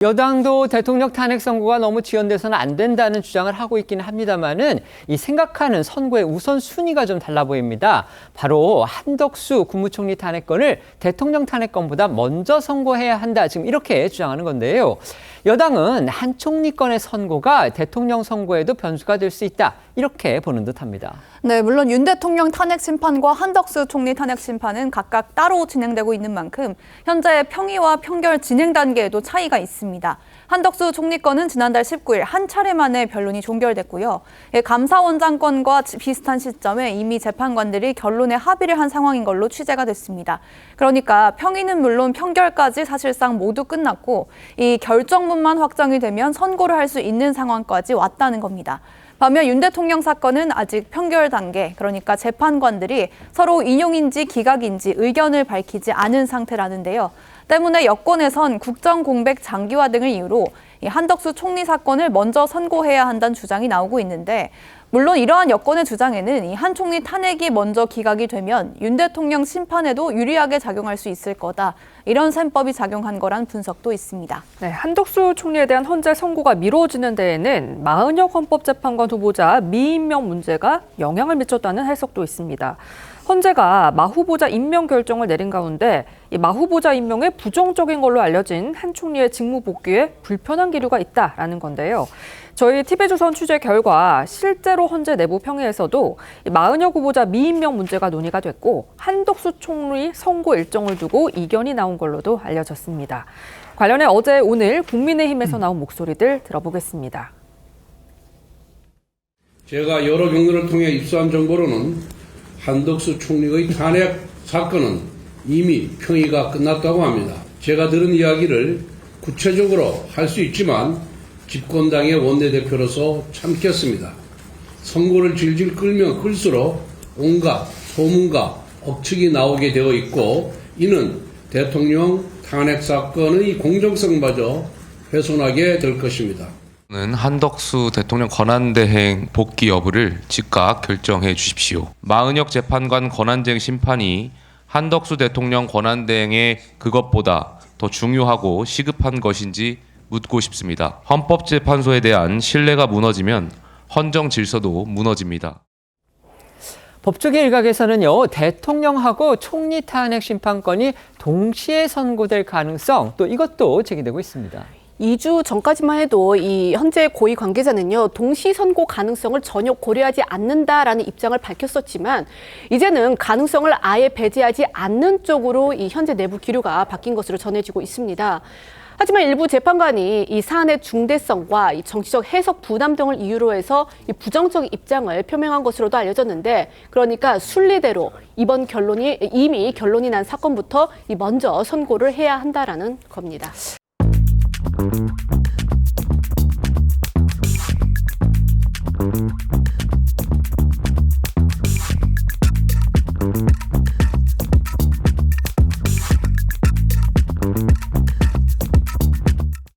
여당도 대통령 탄핵 선고가 너무 지연돼서는 안 된다는 주장을 하고 있기는 합니다만은 이 생각하는 선거의 우선순위가 좀 달라 보입니다. 바로 한덕수 국무총리 탄핵건을 대통령 탄핵건보다 먼저 선고해야 한다. 지금 이렇게 주장하는 건데요. 여당은 한 총리 건의 선고가 대통령 선고에도 변수가 될 수 있다. 이렇게 보는 듯합니다. 네, 물론 윤 대통령 탄핵 심판과 한덕수 총리 탄핵 심판은 각각 따로 진행되고 있는 만큼 현재 평의와 평결 진행 단계에도 차이가 있습니다. 한덕수 총리 건은 지난달 19일 한 차례 만에 변론이 종결됐고요. 감사원장 건과 비슷한 시점에 이미 재판관들이 결론에 합의를 한 상황인 걸로 취재가 됐습니다. 그러니까 평의는 물론 평결까지 사실상 모두 끝났고 이 결정문만 확정이 되면 선고를 할 수 있는 상황까지 왔다는 겁니다. 반면 윤 대통령 사건은 아직 평결 단계, 그러니까 재판관들이 서로 인용인지 기각인지 의견을 밝히지 않은 상태라는데요. 때문에 여권에선 국정공백 장기화 등을 이유로 이 한덕수 총리 사건을 먼저 선고해야 한다는 주장이 나오고 있는데, 물론 이러한 여권의 주장에는 이 한 총리 탄핵이 먼저 기각이 되면 윤 대통령 심판에도 유리하게 작용할 수 있을 거다. 이런 셈법이 작용한 거란 분석도 있습니다. 네, 한덕수 총리에 대한 헌재 선고가 미뤄지는 데에는 마은혁 헌법재판관 후보자 미임명 문제가 영향을 미쳤다는 해석도 있습니다. 헌재가 마 후보자 임명 결정을 내린 가운데 이 마 후보자 임명에 부정적인 걸로 알려진 한 총리의 직무 복귀에 불편한 기류가 있다라는 건데요. 저희 TV조선 취재 결과 실제로 헌재 내부 평의에서도 마은혁 후보자 미임명 문제가 논의가 됐고 한덕수 총리 선고 일정을 두고 이견이 나온 걸로도 알려졌습니다. 관련해 어제 오늘 국민의힘에서 나온 목소리들 들어보겠습니다. 제가 여러 경로를 통해 입수한 정보로는 한덕수 총리의 탄핵 사건은 이미 평의가 끝났다고 합니다. 제가 들은 이야기를 구체적으로 할 수 있지만 집권당의 원내대표로서 참겠습니다. 선고를 질질 끌면 끌수록 온갖 소문과 억측이 나오게 되어 있고, 이는 대통령 탄핵 사건의 공정성마저 훼손하게 될 것입니다. 한덕수 대통령 권한대행 복귀 여부를 즉각 결정해 주십시오. 마은혁 재판관 권한대행 심판이 한덕수 대통령 권한대행의 그것보다 더 중요하고 시급한 것인지 묻고 싶습니다. 헌법재판소에 대한 신뢰가 무너지면 헌정 질서도 무너집니다. 법조계 일각에서는요, 대통령하고 총리 탄핵 심판건이 동시에 선고될 가능성, 또 이것도 제기되고 있습니다. 2주 전까지만 해도 이 현재 고위 관계자는요, 동시 선고 가능성을 전혀 고려하지 않는다라는 입장을 밝혔었지만 이제는 가능성을 아예 배제하지 않는 쪽으로 이 현재 내부 기류가 바뀐 것으로 전해지고 있습니다. 하지만 일부 재판관이 이 사안의 중대성과 이 정치적 해석 부담 등을 이유로 해서 이 부정적 입장을 표명한 것으로도 알려졌는데, 그러니까 순리대로 이미 결론이 난 사건부터 먼저 선고를 해야 한다라는 겁니다.